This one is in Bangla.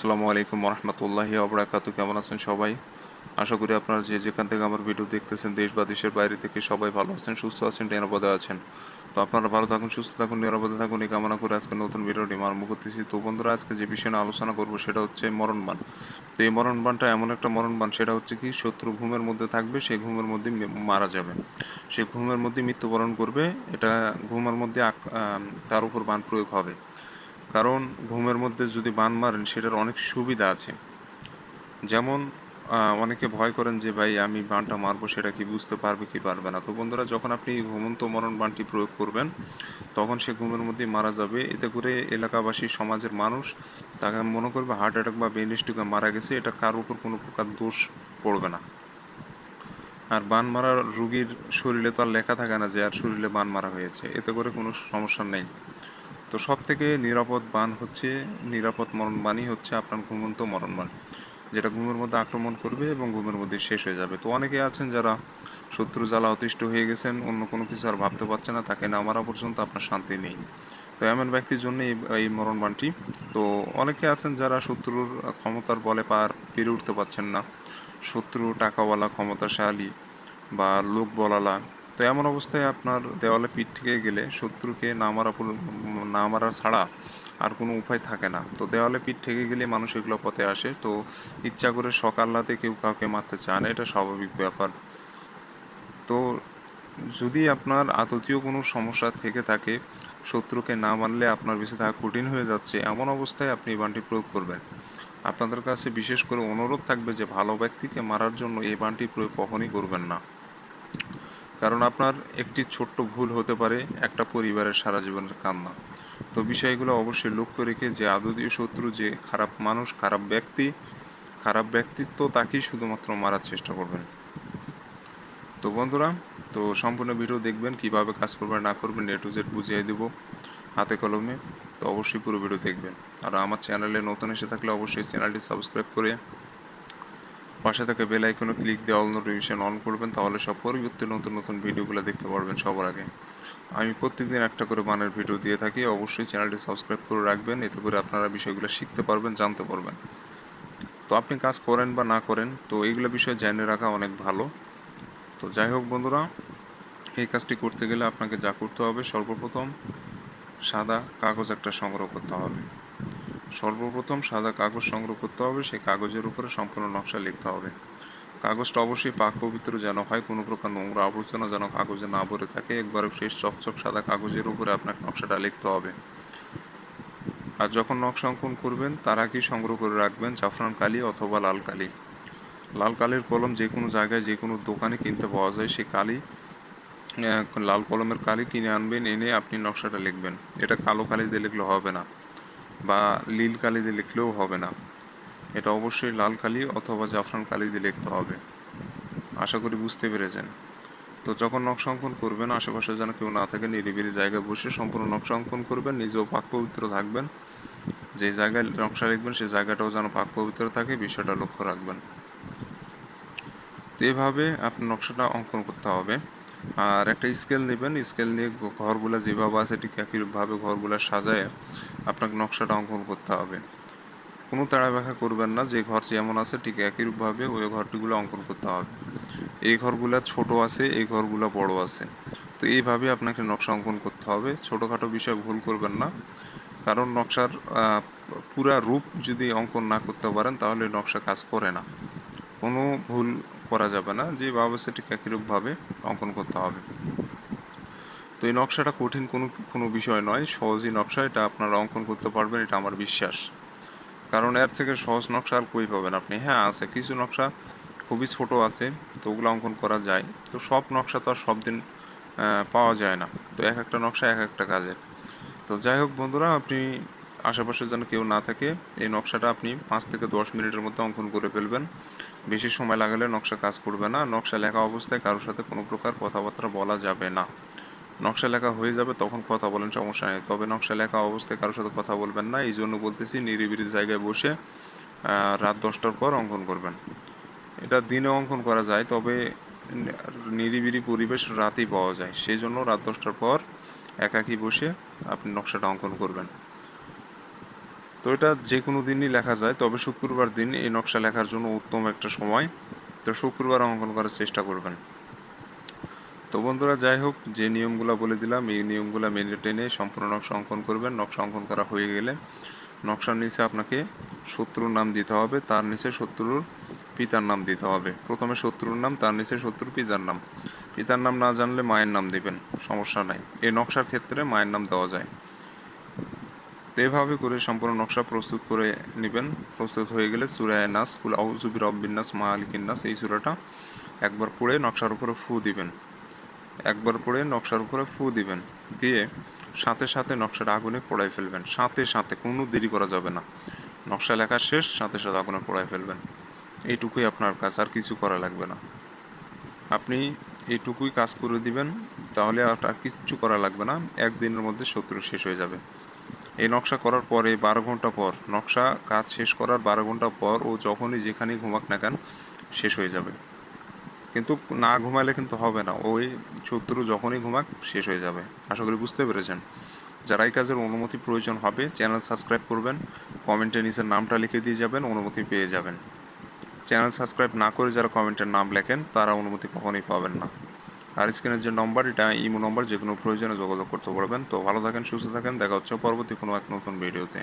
আসসালামু আলাইকুম রহমতুল্লাহি ওবরাকাতু। কেমন আছেন সবাই? আশা করি আপনারা যে যেখান থেকে আমার ভিডিও দেখতেছেন, দেশ বা দেশের বাইরে থেকে সবাই ভালো আছেন, সুস্থ আছেন, নিরাপদে আছেন। তো আপনারা ভালো থাকুন, সুস্থ থাকুন, নিরাপদে থাকুন, এই কামনা করে আজকে নতুন ভিডিওটি আরম্ভ করতেছি। তো বন্ধুরা, আজকে যে বিষয় নিয়ে আলোচনা করবো সেটা হচ্ছে মরণবাণ। তো এই মরণবাণটা এমন একটা মরণবাণ, সেটা হচ্ছে কি, শত্রু ঘুমের মধ্যে থাকবে, সেই ঘুমের মধ্যে মারা যাবে, সে ঘুমের মধ্যে মৃত্যুবরণ করবে। এটা ঘুমের মধ্যে তার উপর বাণ প্রয়োগ হবে। কারণ ঘুমের মধ্যে যদি বাণ মারেন সেটার অনেক সুবিধা আছে। যেমন অনেকে ভয় করেন যে ভাই আমি বাণটা মারবো, সেটা কি বুঝতে পারবে কি পারবে না। তো বন্ধুরা, যখন আপনি ঘুমন্ত মরণ বাণটি প্রয়োগ করবেন তখন সে ঘুমের মধ্যেই মারা যাবে। এতে করে এলাকাবাসী, সমাজের মানুষ তাকে মনে করবে হার্ট অ্যাটাক বা ব্রেন স্ট্রোকে মারা গেছে, এটা কার উপর কোনো প্রকার দোষ পড়বে না। আর বাণ মারা রুগীর শরীরে তো আর লেখা থাকে না যে আর শরীরে বাণ মারা হয়েছে, এতে করে কোনো সমস্যা নেই। তো সব থেকে নিরাপদ বাণ হচ্ছে, নিরাপদ মরণবাণই হচ্ছে আপনার ঘুমন্ত মরণবাণ, যেটা ঘুমের মধ্যে আক্রমণ করবে এবং ঘুমের মধ্যে শেষ হয়ে যাবে। তো অনেকে আছেন যারা শত্রু জ্বালা অতিষ্ঠ হয়ে গেছেন, অন্য কোনো কিছু আর ভাবতে পারছে না, তাকে না মারা পর্যন্ত আপনার শান্তি নেই। তো এমন ব্যক্তির জন্য এই মরণবাণটি। তো অনেকে আছেন যারা শত্রুর ক্ষমতার বলে পার পেরে উঠতে পারছেন না, শত্রু টাকাওয়ালা, ক্ষমতাশালী বা লোক বলালা। তো এমন অবস্থায় আপনার দেওয়ালে পিঠ থেকে গেলে শত্রুকে না মারা ছাড়া আর কোনো উপায় থাকে না। তো দেওয়ালে পিঠ থেকে গেলে মানুষ এগুলো পথে আসে। তো ইচ্ছা করে সকালরাতে কেউ কাউকে মারতে চায় না, এটা স্বাভাবিক ব্যাপার। তো যদি আপনার আদতীয় কোনো সমস্যা থেকে থাকে, শত্রুকে না মারলে আপনার বেঁচে থাকা কঠিন হয়ে যাচ্ছে, এমন অবস্থায় আপনি এই বাণটি প্রয়োগ করবেন। আপনাদের কাছে বিশেষ করে অনুরোধ থাকবে যে ভালো ব্যক্তিকে মারার জন্য এই বাণটি প্রয়োগ কখনই করবেন না। কারণ আপনার একটি ছোট্ট ভুল হতে পারে একটা পরিবারের সারা জীবনের কান্না। তো বিষয়গুলো অবশ্যই লক্ষ্য রেখে, যে আদতীয় শত্রু, যে খারাপ মানুষ, খারাপ ব্যক্তি, খারাপ ব্যক্তিত্ব, তাকেই শুধুমাত্র মারার চেষ্টা করবেন। তো বন্ধুরা, তো সম্পূর্ণ ভিডিও দেখবেন, কিভাবে কাজ করবেন না করবেন এ টু জেড বুঝিয়ে দেব হাতে কলমে। তো অবশ্যই পুরো ভিডিও দেখবেন। আর আমার চ্যানেলে নতুন এসে থাকলে অবশ্যই চ্যানেলটি সাবস্ক্রাইব করে পাশে থাকা বেল আইকনে ক্লিক দিয়ে অল নোটিফিকেশন অন করবেন, তাহলে সব পরবর্তী নতুন নতুন ভিডিওগুলো দেখতে পারবেন সবার আগে। আমি প্রত্যেকদিন একটা করে বানের ভিডিও দিয়ে থাকি, অবশ্যই চ্যানেলটি সাবস্ক্রাইব করে রাখবেন, এতে করে আপনারা বিষয়গুলো শিখতে পারবেন, জানতে পারবেন। তো আপনি কাজ করেন বা না করেন, তো এইগুলো বিষয়ে জেনে রাখা অনেক ভালো। তো যাই হোক বন্ধুরা, এই কাজটি করতে গেলে আপনাকে যা করতে হবে, সর্বপ্রথম সাদা কাগজ একটা সংগ্রহ করতে হবে। সর্বপ্রথম সাদা কাগজ সংগ্রহ করতে হবে, সেই কাগজের উপরে সম্পূর্ণ নকশা লিখতে হবে। কাগজটা অবশ্যই পাক পবিত্র যেন হয়, কোনো প্রকার নোংরা আবর্জনা যেন কাগজে না ভরে থাকে, একবারে ফ্রেশ চকচক সাদা কাগজের উপরে আপনাকে নকশাটা লিখতে হবে। আর যখন নকশা অঙ্কন করবেন তার আগেই সংগ্রহ করে রাখবেন জাফরান কালি অথবা লাল কালি। লাল কালির কলম যে কোনো জায়গায়, যে কোনো দোকানে কিনতে পাওয়া যায়, সেই কালি, লাল কলমের কালি কিনে আনবেন, এনে আপনি নকশাটা লিখবেন। এটা কালো কালি দিয়ে লিখলে হবে না, বা নীল কালি দিয়ে লিখলেও হবে না, এটা অবশ্যই লাল কালি অথবা জাফরান কালি দিয়ে লিখতে হবে। আশা করি বুঝতে পেরেছেন। তো যখন নকশা অঙ্কন করবেন, আশেপাশে যেন কেউ না থাকে, নিরিবিলি জায়গায় বসে সম্পূর্ণ নকশা অঙ্কন করবেন, নিজেও পাক পবিত্র থাকবেন। যে জায়গায় নকশা লিখবেন সেই জায়গাটাও যেন পাক পবিত্র থাকে, বিষয়টা লক্ষ্য রাখবেন। তো এভাবে আপনার নকশাটা অঙ্কন করতে হবে। আর একটা স্কেল নেবেন, স্কেল নিয়ে ঘরগুলো যেভাবে আছে ঠিক একইভাবে ঘরগুলো সাজায় আপনাকে নকশাটা অঙ্কন করতে হবে। কোনো তাড়া ব্যাখ্যা করবেন না, যে ঘর যেমন আছে ঠিক একইভাবে ওই ঘরটিগুলো অঙ্কন করতে হবে। এই ঘরগুলো ছোট আছে, এই ঘরগুলো বড় আছে। তো এইভাবে আপনাকে নকশা অঙ্কন করতে হবে, ছোটোখাটো বিষয় ভুল করবেন না। কারণ নকশার পুরা রূপ যদি অঙ্কন না করতে পারেন তাহলে নকশা কাজ করে না। কোনো ভুল করা যাবে না, যেভাবে আছে ঠিক একইরূপভাবে অঙ্কন করতে হবে। তো এই নকশাটা কঠিন কোনো কোনো বিষয় নয়, সহজই নকশা, এটা আপনারা অঙ্কন করতে পারবেন, এটা আমার বিশ্বাস। কারণ এর থেকে সহজ নকশা আর কই পাবেন আপনি। হ্যাঁ, আছে কিছু নকশা খুবই ছোট আছে, তো ওগুলো অঙ্কন করা যায়। তো সব নকশা তো আর সব দিন পাওয়া যায় না। তো এক একটা নকশা এক একটা কাজের। তো যাই হোক বন্ধুরা, আপনি আশেপাশে যেন কেউ না থাকে, এই নকশাটা আপনি 5 থেকে 10 মিনিটের মধ্যে অঙ্কন করে ফেলবেন। বেশি সময় লাগালে নকশা কাজ করবে না। নকশা লেখা অবস্থায় কারোর সাথে কোনো প্রকার কথাবার্তা বলা যাবে না। নকশা লেখা হয়ে যাবে তখন কথা বলেন, সমস্যা নেই, তবে নকশা লেখা অবস্থায় কারোর সাথে কথা বলবেন না। এই জন্য বলতেছি, নিরিবিলি জায়গায় বসে রাত 10টার পর অঙ্কন করবেন। এটা দিনে অঙ্কন করা যায়, তবে নিরিবিলি পরিবেশ রাতেই পাওয়া যায়, সেই জন্য রাত 10টার পর একাকী বসে আপনি নকশাটা অঙ্কন করবেন। তো এটা যে কোনো দিনই লেখা যায়, তবে শুক্রবার দিন এই নকশা লেখার জন্য উত্তম একটা সময়। তো শুক্রবার অঙ্কন করার চেষ্টা করবেন। তো বন্ধুরা, যাই হোক, যে নিয়মগুলো বলে দিলাম এই নিয়মগুলো মেনে টেনে সম্পূর্ণ নকশা অঙ্কন করবেন। নকশা অঙ্কন করা হয়ে গেলে নকশার নিচে আপনাকে শত্রুর নাম দিতে হবে, তার নিচে শত্রুর পিতার নাম দিতে হবে। প্রথমে শত্রুর নাম, তার নিচে শত্রুর পিতার নাম। পিতার নাম না জানলে মায়ের নাম দিবেন, সমস্যা নাই। এই নকশার ক্ষেত্রে মায়ের নাম দেওয়া যায়। তো এভাবে করে সম্পূর্ণ নকশা প্রস্তুত করে নেবেন। প্রস্তুত হয়ে গেলে সূরা নাস, কুল আউযু বিরাব্বিন নাস, মালিকিন নাস, এই সূরাটা একবার পড়ে নকশার উপরে ফু দিবেন। একবার পড়ে নকশার উপরে ফু দিবেন, দিয়ে সাথে সাথে নকশাটা আগুনে পোড়ায় ফেলবেন। সাথে সাথে, কোনো দেরি করা যাবে না। নকশা লেখা শেষ, সাথে সাথে আগুনে পোড়ায় ফেলবেন। এইটুকুই আপনার কাজ, আর কিছু করা লাগবে না। আপনি এইটুকুই কাজ করে দিবেন, তাহলে আর কিচ্ছু করা লাগবে না। একদিনের মধ্যে শত্রু শেষ হয়ে যাবে। এই নকশা করার পরে 12 ঘন্টা পর, নকশা কাজ শেষ করার 12 ঘন্টা পর ও যখনই যেখানেই ঘুমাক না কেন শেষ হয়ে যাবে। কিন্তু না ঘুমালে কিন্তু হবে না, ওই শত্রু যখনই ঘুমাক শেষ হয়ে যাবে। আশা করি বুঝতে পেরেছেন। যারা এই কাজের অনুমতি প্রয়োজন হবে, চ্যানেল সাবস্ক্রাইব করবেন, কমেন্টে নিচের নামটা লিখে দিয়ে যাবেন, অনুমতি পেয়ে যাবেন। চ্যানেল সাবস্ক্রাইব না করে যারা কমেন্টের নাম লেখেন তারা অনুমতি কখনোই পাবেন না। আর স্ক্রিনের যে নম্বর, এটা ইমো নম্বর, যে কোনো প্রয়োজনে যোগাযোগ করতে পারবেন। তো ভালো থাকেন, সুস্থ থাকেন, দেখা হচ্ছে পরবর্তী কোনো এক নতুন ভিডিওতে।